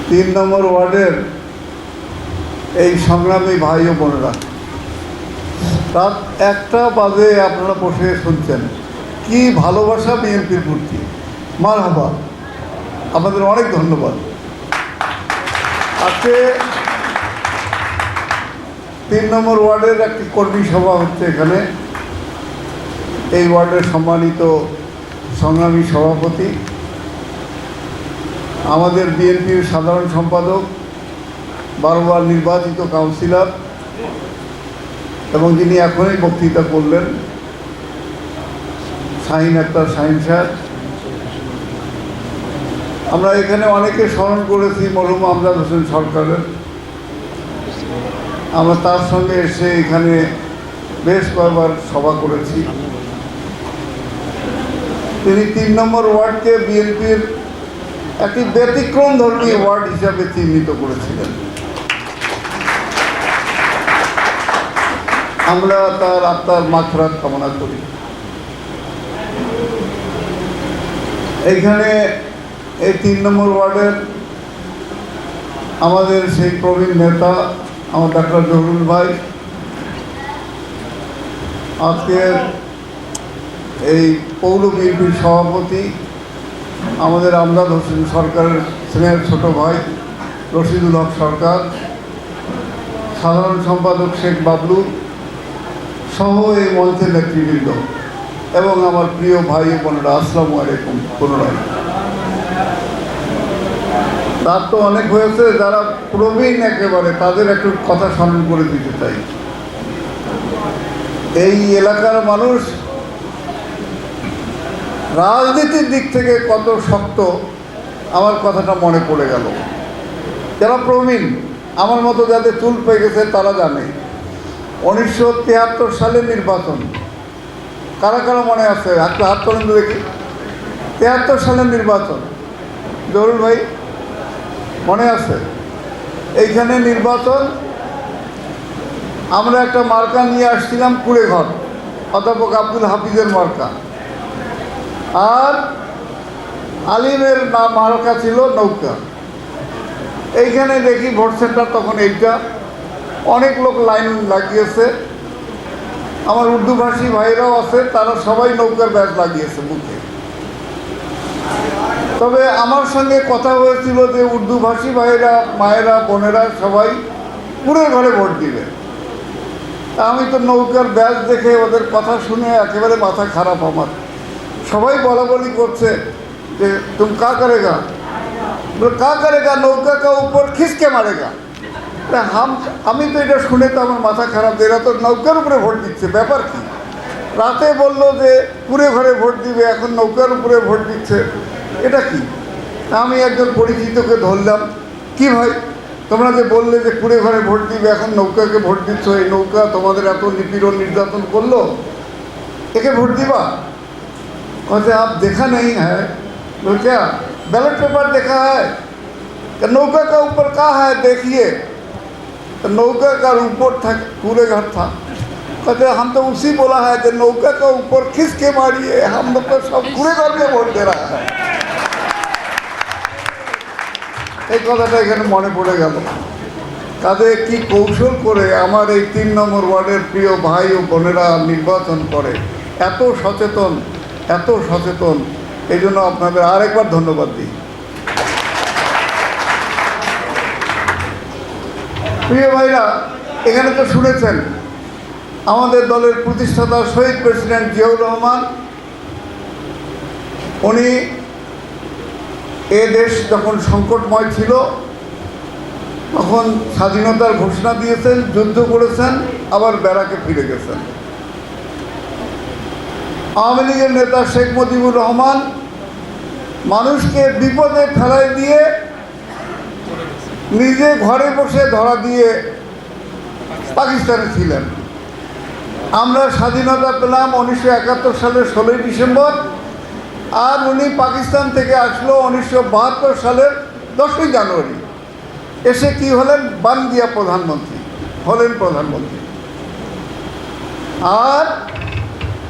3 নম্বর ওয়ার্ডের এই সংগ্রামী ভাই ও বোনেরা, রাত 1টা বাজে আপনারা বসে শুনছেন। কি ভালোবাসা বিএনপির প্রতি, মারহাবা, আপনাদের অনেক ধন্যবাদ। আজকে 3 নম্বর ওয়ার্ডের একটি কর্মী সভা হচ্ছে এখানে। এই ওয়ার্ডের সম্মানিত সংগ্রামী সভাপতি, আমাদের বিএনপির সাধারণ সম্পাদক, 12 বার নির্বাচিত কাউন্সিলর এবং যিনি এখনই বক্তৃতা করলেন, শাহিন আক্তার শাহিন সাহেব। আমরা এখানে অনেকে স্মরণ করেছি মরহুম আমজাদ হোসেন সরকারের। আমরা তার সঙ্গে এসে এখানে বেশ কয়েকবার সভা করেছি। তিনি 3 নম্বর ওয়ার্ডকে বিএনপির একটি ব্যতিক্রম ধর্মী ওয়ার্ড হিসাবে চিহ্নিত করেছিলেন। আমরা তার আত্মার মাগফিরাত কামনা করি। এইখানে এই 3 নম্বর ওয়ার্ডের আমাদের সেই প্রবীণ নেতা আমার ডাক্তার জহুরুল ভাই, আজকের এই পৌর বিএনপির সভাপতি আমাদের আমজাদ হোসেন সরকারের স্নেহের ছোট ভাই রশিদুল হক সরকার, সাধারণ সম্পাদক শেখ বাবলু সহ এই মঞ্চের নেতৃবৃন্দ এবং আমার প্রিয় ভাই বোনেরা, আসসালামু আলাইকুম। পুনরায় রাত তো অনেক হয়েছে, যারা প্রবীণ একেবারে তাদের একটু কথা স্মরণ করে দিতে চাই। এই এলাকার মানুষ রাজনীতির দিক থেকে কত শক্ত আমার কথাটা মনে পড়ে গেল। যারা প্রবীণ আমার মতো যাদের চুল পেয়ে গেছে তারা জানে 1973 সালের নির্বাচন। কারা কারা মনে আছে? একটা হাত তোলেন দেখি। 73 সালের নির্বাচন, জহুরুল ভাই মনে আছে? এইখানে নির্বাচন, আমরা একটা মার্কা নিয়ে আসছিলাম কুড়েঘর, অধ্যাপক আব্দুল হাফিজের মার্কা, আর আলিমের মার্কা ছিল নৌকা। এইখানে দেখি ভোট সেন্টার তখন এইটা, অনেক লোক লাইন লাগিয়েছে। আমার উর্দুভাষী ভাইরাও আছে, তারা সবাই নৌকার ব্যাজ লাগিয়েছে মুখে। তবে আমার সঙ্গে কথা হয়েছিল যে উর্দুভাষী ভাইরা, মায়েরা, বোনেরা সবাই পুরে ঘরে ভোট দিবে। আমি তো নৌকার ব্যাজ দেখে ওদের কথা শুনে একেবারে মাথা খারাপ আমার। সবাই বলাবলি করছে যে তুমি কা করেগা, কা করেগা, নৌকা কা উপর খিসকে মারেগা। আমি তো এটা শুনে তো আমার মাথা খারাপ, এরা তো নৌকার উপরে ভোট দিচ্ছে, ব্যাপার কি? রাতে বললো যে পুরে ঘরে ভোট দিবে, এখন নৌকার উপরে ভোট দিচ্ছে, এটা কি? আমি একজন পরিচিতকে ধরলাম, কি ভাই তোমরা যে বললে যে পুরে ঘরে ভোট দিবে, এখন নৌকাকে ভোট দিচ্ছ, এই নৌকা তোমাদের এত নিপীড়ন নির্যাতন করলো, একে ভোট দিবা? कहते आप देखा नहीं है? बोले क्या? बैलेट पेपर देखा है? नौका का ऊपर क्या है देखिए। तो नौका का ऊपर था पूरे घर था। कहते हम तो उसी बोला है कि नौका का ऊपर खिस के मारिए, हम लोग तो सब पूरे घर में वोट दे रहा है। এই কথাটা এখানে মনে পড়ে গেল। কাজে কি কৌশল করে আমার এই 3 নম্বর ওয়ার্ডের প্রিয় ভাই ও বোনেরা নির্বাচন করে, এত সচেতন, এত সচেতন, এই জন্য আপনাদের আরেকবার ধন্যবাদ দিই। প্রিয় ভাইরা, এখানে তো শুনেছেন আমাদের দলের প্রতিষ্ঠাতা শহীদ প্রেসিডেন্ট জিয়াউর রহমান, উনি এ দেশ যখন সংকটময় ছিল তখন স্বাধীনতার ঘোষণা দিয়েছেন, যুদ্ধ করেছেন, আবার ব্যারাকে ফিরে গেছেন। আওয়ামী লীগের নেতা শেখ মুজিবুর রহমান মানুষকে বিপদে ফেলাই দিয়ে নিজে ঘরে বসে ধরা দিয়ে পাকিস্তানে ছিলেন। আমরা স্বাধীনতা পেলাম 1971 সালের 16ই ডিসেম্বর, আর উনি পাকিস্তান থেকে আসলো 1972 সালের 10ই জানুয়ারি। এসে কি হলেন? বান দিয়া প্রধানমন্ত্রী হলেন, প্রধানমন্ত্রী। আর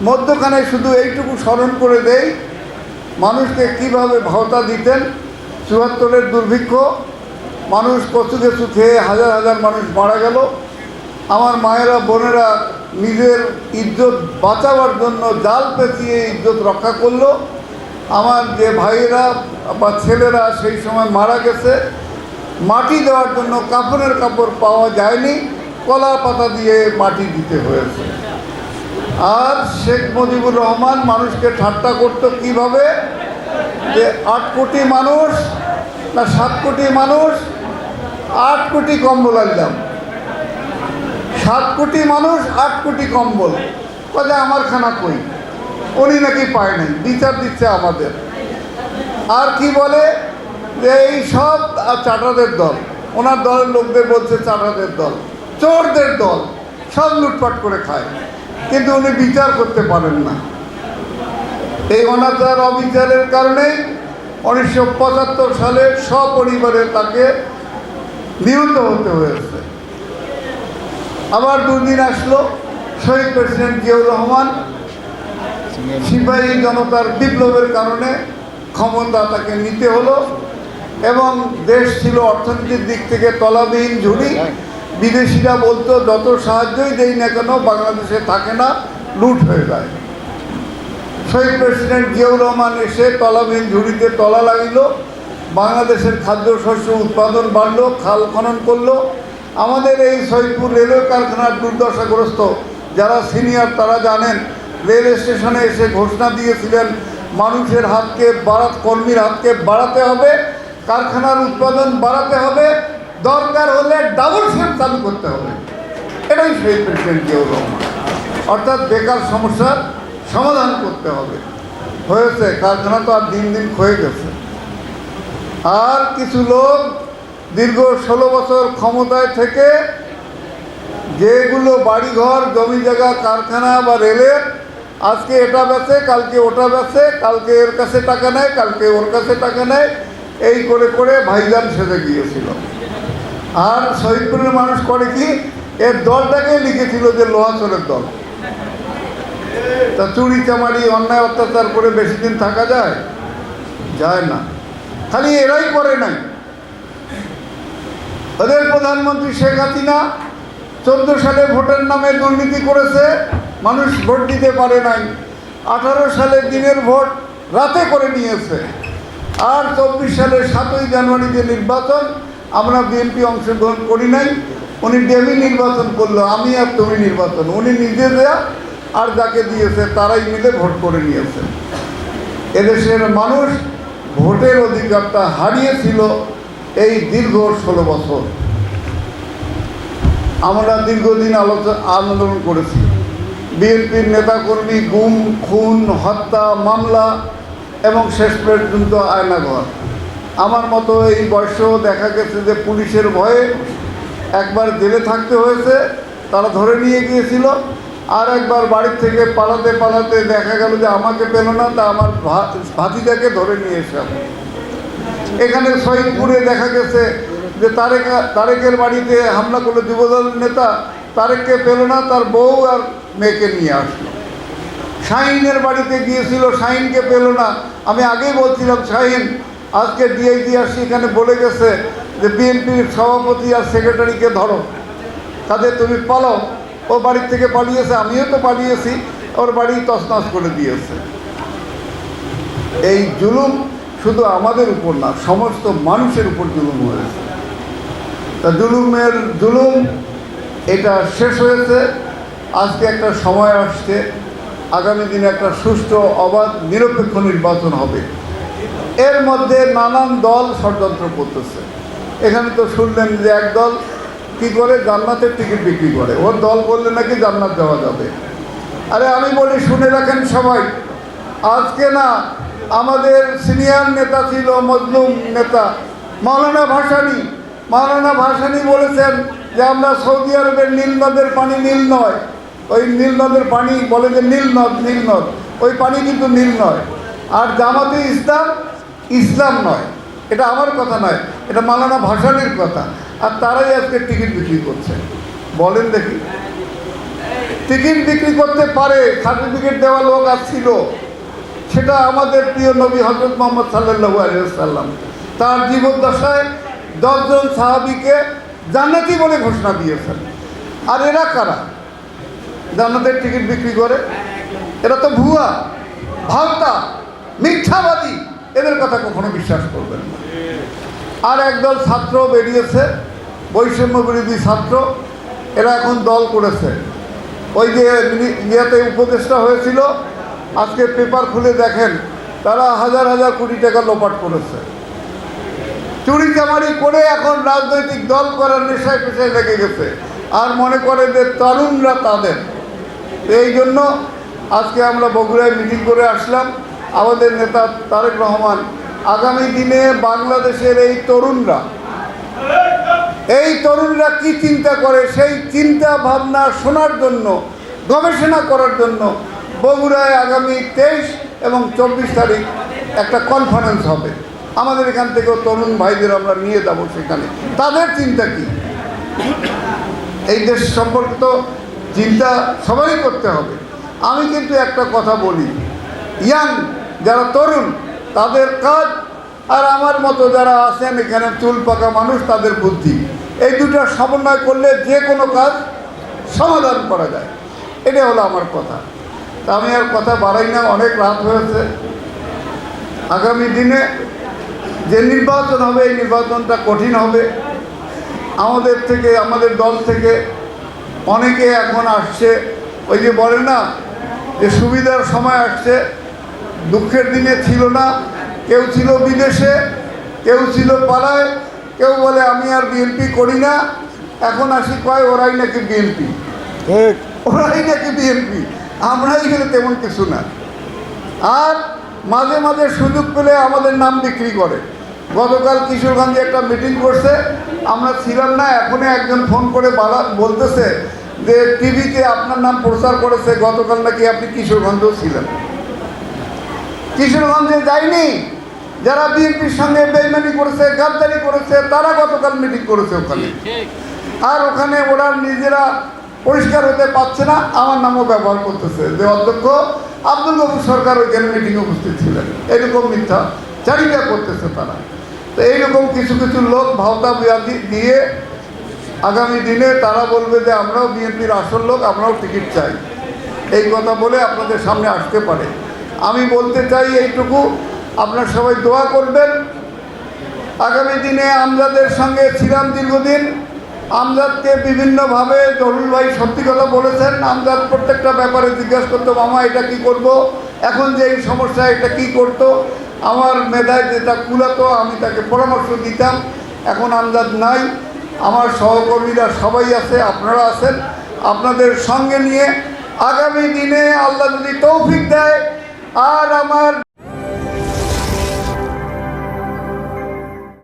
মধ্যখানে শুধু এইটুকু স্মরণ করে দেই, মানুষকে কিভাবে ভাওতা দিতেন। ৭৪-এর দুর্ভিক্ষ, মানুষ কচু কচু খেয়ে হাজার হাজার মানুষ মারা গেল। আমার মায়েরা বোনেরা নিজের ইজ্জত বাঁচাবার জন্য জাল পেঁচিয়ে ইজ্জত রক্ষা করলো। আমার যে ভাইয়েরা বা ছেলেরা সেই সময় মারা গেছে, মাটি দেওয়ার জন্য কাপড়ের কাপড় পাওয়া যায়নি, কলা পাতা দিয়ে মাটি দিতে হয়েছে। আর শেখ মুজিবুর রহমান মানুষকে ঠাট্টা করতো কিভাবে, যে 8 কোটি মানুষ না 7 কোটি মানুষ, 8 কোটি কম্বল আনলাম। 7 কোটি মানুষ 8 কোটি কম্বল, কাজে আমার খানা কই, উনি নাকি পায় নাই, বিচার দিচ্ছে আমাদের। আর কি বলে যে এই সব চাটাদের দল, ওনার দলের লোকদের বলছে চাটাদের দল, চোরদের দল, সব লুটপাট করে খায়, কিন্তু উনি বিচার করতে পারেন না। এই অনাচার অবিচারের কারণেই 1975 সালে সপরিবারে তাকে নিহত হতে হয়েছে। আবার দুদিন আসলো শহীদ প্রেসিডেন্ট জিয়াউর রহমান, সিপাহী জনতার বিপ্লবের কারণে ক্ষমতা তাকে নিতে হলো, এবং দেশ ছিল অর্থনীতির দিক থেকে তলাবিহীন ঝুড়ি। বিদেশিরা বলতো যত সাহায্যই দেই না কেন বাংলাদেশে থাকে না, লুট হয়ে যায়। শহীদ প্রেসিডেন্ট জিয়াউর রহমান এসে তলাবিহীন ঝুড়িতে তলা লাগিল, বাংলাদেশের খাদ্যশস্য উৎপাদন বাড়ল, খাল খনন করলো। আমাদের এই সৈয়দপুর রেলওয়ে কারখানার দুর্দশাগ্রস্ত যারা সিনিয়র তারা জানেন, রেল স্টেশনে এসে ঘোষণা দিয়েছিলেন মানুষের হাতকে কর্মীর হাতকে বাড়াতে হবে, কারখানার উৎপাদন বাড়াতে হবে, দরকার হলে ডাবল শিফট চালু করতে হবে। এটাই শহীদ প্রেসিডেন্ট জিয়াউর রহমান। অর্থাৎ বেকার সমস্যার সমাধান করতে হবে। হয়েছে, কারখানা তো আর দিন দিন ক্ষয়ে গেছে। আর কিছু লোক দীর্ঘ 16 বছর ক্ষমতায় থেকে যেগুলো বাড়িঘর জমি জায়গা কারখানা বা রেলের, আজকে এটা বেচে, কালকে ওটা বেচে, কালকে এর কাছে টাকা নেয়, কালকে ওর কাছে টাকা নেয়, এই করে করে ভাইজান সেজে গিয়েছিল। আর শহীদপুরের মানুষ করে কি, এর দলটাকে লিখেছিল যে লোহাচরের দল। তা চুরি চামারি অন্যায় অত্যাচার করে বেশি দিন থাকা যায়? যায় না। খালি এরাই করে নাই, ওদের প্রধানমন্ত্রী শেখ হাসিনা 14 সালে ভোটের নামে দুর্নীতি করেছে, মানুষ ভোট দিতে পারে নাই। 18 সালে দিনের ভোট রাতে করে নিয়েছে। আর 24 সালের 7ই জানুয়ারি যে নির্বাচন, আমরা বিএনপি অংশগ্রহণ করি নাই, উনি ডেমি নির্বাচন করলো, আমি আর তুমি নির্বাচন, উনি নিজে দেয়া আর যাকে দিয়েছে তারাই মিলে ভোট করে নিয়েছে। এদেশের মানুষ ভোটের অধিকারটা হারিয়েছিল এই দীর্ঘ 16 বছর। আমরা দীর্ঘদিন আন্দোলন করেছি। বিএনপির নেতাকর্মী গুম, খুন, হত্যা, মামলা এবং শেষ পর্যন্ত আয়নাঘর। আমার মতো এই বয়সেও দেখা গেছে যে পুলিশের ভয়ে একবার জেলে থাকতে হয়েছে, তারা ধরে নিয়ে গিয়েছিল। আর একবার বাড়ির থেকে পালাতে পালাতে দেখা গেল যে আমাকে পেল না, তা আমার ভাতিজাকে ধরে নিয়ে এসে। এখানে শহীদপুরে দেখা গেছে যে তারেকের বাড়িতে হামলা করলো যুবদলের নেতা, তারেককে পেল না, তার বউ আর মেয়েকে নিয়ে আসলো। শাহিনের বাড়িতে গিয়েছিল, শাহিনকে পেল না। আমি আগেই বলছিলাম শাহিন আজকে ডিআইজিআরসি এখানে বলে গেছে যে বিএনপির সভাপতি আর সেক্রেটারিকে ধরো, কাজে তুমি পালাও। ও বাড়ির থেকে পালিয়েছে, আমিও তো পালিয়েছি, ওর বাড়ি তছনছ করে দিয়েছে। এই জুলুম শুধু আমাদের উপর না, সমস্ত মানুষের উপর জুলুম হয়েছে। তা জুলুম এটা শেষ হয়েছে। আজকে একটা সময় আসছে, আগামী দিনে একটা সুষ্ঠু অবাধ নিরপেক্ষ নির্বাচন হবে। এর মধ্যে নানান দল ষড়যন্ত্র করতেছে। এখানে তো শুনলেন যে এক দল কী করে, জান্নাতের টিকিট বিক্রি করে, ওর দল করলে নাকি জান্নাত যাওয়া যাবে। আরে আমি বলি শুনে রাখেন সবাই, আজকে না আমাদের সিনিয়র নেতা ছিল, মজলুম নেতা মাওলানা ভাসানী বলেছেন যে আমরা সৌদি আরবের নীল নদের পানি নীল নয়, ওই নীল নদের পানি বলে যে নীল নদ, ওই পানি কিন্তু নীল নয়। আর জামাতে ইসলাম নয়, এটা আমার কথা নয়, এটা মাওলানা ভাসানীর কথা। আর তারাই আজকে টিকিট বিক্রি করছে। বলেন দেখি, টিকিট বিক্রি করতে পারে, সার্টিফিকেট দেওয়া লোক আসছিল, সেটা আমাদের প্রিয় নবী হযরত মুহাম্মদ সাল্লাল্লাহু আলাইহি ওয়াসাল্লাম। তার জীবদ্দশায় 10 জন সাহাবীকে জান্নাতি বলে ঘোষণা দিয়েছেন। আর এরা কারা? জান্নাতের টিকিট বিক্রি করে? এরা তো ভুয়া, ভাওতা, মিথ্যাবাদী। এদের কথা কখনো বিশ্বাস করবেন না। আর একদল ছাত্র বেরিয়েছে, বৈষম্য বিরোধী ছাত্র। এরা এখন দল করেছে। ওই যে ইয়েতে উপদেষ্টা হয়েছিল, আজকে পেপার খুলে দেখেন তারা হাজার হাজার কোটি টাকা লোপাট করেছে। চুরি চামারি করে এখন রাজনৈতিক দল করার নেশায় পেশায় লেগে গেছে, আর মনে করে যে তরুণরা তাদের। এই জন্য আজকে আমরা বগুড়ায় মিটিং করে আসলাম। আমাদের নেতা তারেক রহমান আগামী দিনে বাংলাদেশের এই তরুণরা কি চিন্তা করে সেই চিন্তা ভাবনা শোনার জন্য, গবেষণা করার জন্য বগুড়ায় আগামী 23 এবং 24 তারিখ একটা কনফারেন্স হবে। আমাদের এখান থেকেও তরুণ ভাইদের আমরা নিয়ে যাব সেখানে। তাদের চিন্তা কি, এই দেশ সম্পর্কে তো চিন্তা সবারই করতে হবে। আমি কিন্তু একটা কথা বলি, ইয়াং যারা তরুণ তাদের কাজ, আর আমার মতো যারা আছেন এখানে চুল পাকা মানুষ তাদের বুদ্ধি, এই দুটো সমন্বয় করলে যে কোনো কাজ সমাধান করা যায়। এটা হলো আমার কথা। তা আমি আর কথা বাড়াই না, অনেক রাত হয়েছে। আগামী দিনে যে নির্বাচন হবে এই নির্বাচনটা কঠিন হবে। আমাদের দল থেকে অনেকে এখন আসছে, ওই যে বলে না যে সুবিধার সময় আসছে, দুঃখের দিনে ছিল না। কেউ ছিল বিদেশে, কেউ ছিল পাড়ায়, কেউ বলে আমি আর বিএনপি করি না। এখন আসি কয় ওরাই নাকি বিএনপি, ওরাই নাকি বিএনপি, আমরাই গেলে তেমন কিছু না। আর মাঝে মাঝে সুযোগ পেলে আমাদের নাম বিক্রি করে। গতকাল কিশোরগঞ্জে একটা মিটিং করছে, আমরা ছিলাম না। এখনই একজন ফোন করে বলতেছে যে টিভিতে আপনার নাম প্রচার করেছে, গতকাল নাকি আপনি কিশোরগঞ্জেও ছিলেন। কিশোরগঞ্জে যায়নি, যারা বিএনপির সঙ্গে বেইমানি করেছে, গাদ্দারি করেছে, তারা গতকাল মিটিং করেছে ওখানে। আর ওখানে ওরা নিজেরা পরিষ্কার হতে পারছে না, আমার নামও ব্যবহার করতেছে যে অধ্যক্ষ আব্দুল গফুর সরকার ওইখানে মিটিংয়ে উপস্থিত ছিলেন। এরকম মিথ্যা চারিতা করতেছে তারা। তো এইরকম কিছু কিছু লোক ভাওতা দিয়ে আগামী দিনে তারা বলবে যে আমরাও বিএনপির আসল লোক, আমরাও টিকিট চাই, এই কথা বলে আপনাদের সামনে আসতে পারে। আমি বলতে চাই এইটুকু, আপনারা সবাই দোয়া করবেন। আগামী দিনে আমজাদের সঙ্গে ছিলাম দীর্ঘদিন। আমজাদকে বিভিন্নভাবে জহুরুল ভাই সত্যি কথা বলেছেন। আমজাদ প্রত্যেকটা ব্যাপারে জিজ্ঞাসা করতো, মামা এটা কি করব, এখন যে এই সমস্যা এটা কি করতো। আমার মেধায় যেটা কুলাতো আমি তাকে পরামর্শ দিতাম। এখন আমজাদ নাই, আমার সহকর্মীরা সবাই আছে, আপনারা আছেন। আপনাদের সঙ্গে নিয়ে আগামী দিনে আল্লাহ যদি তৌফিক দেয় আর আমার